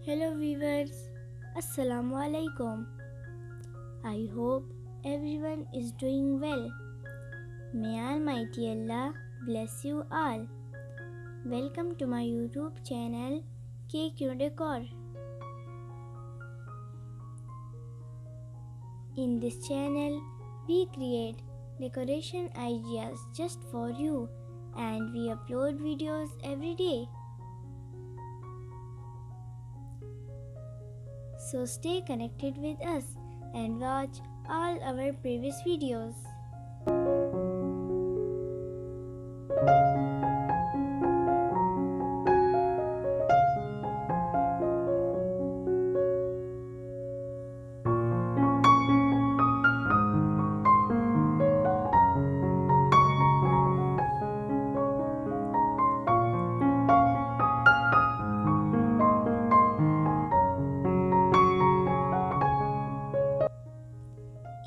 Hello viewers, Assalamu alaikum. I hope everyone is doing well. May Almighty Allah bless you all. Welcome to my YouTube channel KQ Decor. In this channel, we create decoration ideas just for you and we upload videos every day. So stay connected with us and watch all our previous videos.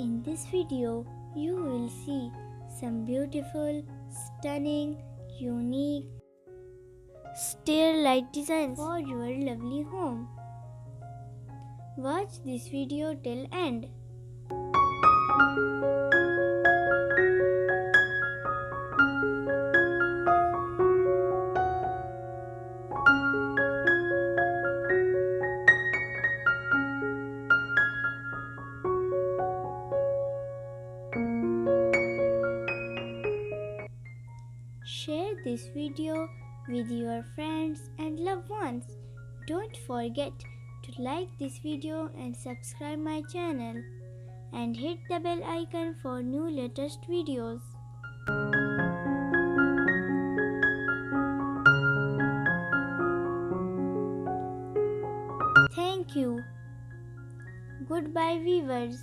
In this video, you will see some beautiful, stunning, unique stair light designs for your lovely home. Watch this video till end. Share this video with your friends and loved ones. Don't forget to like this video and subscribe my channel and hit the bell icon for new latest videos. Thank you. Goodbye viewers.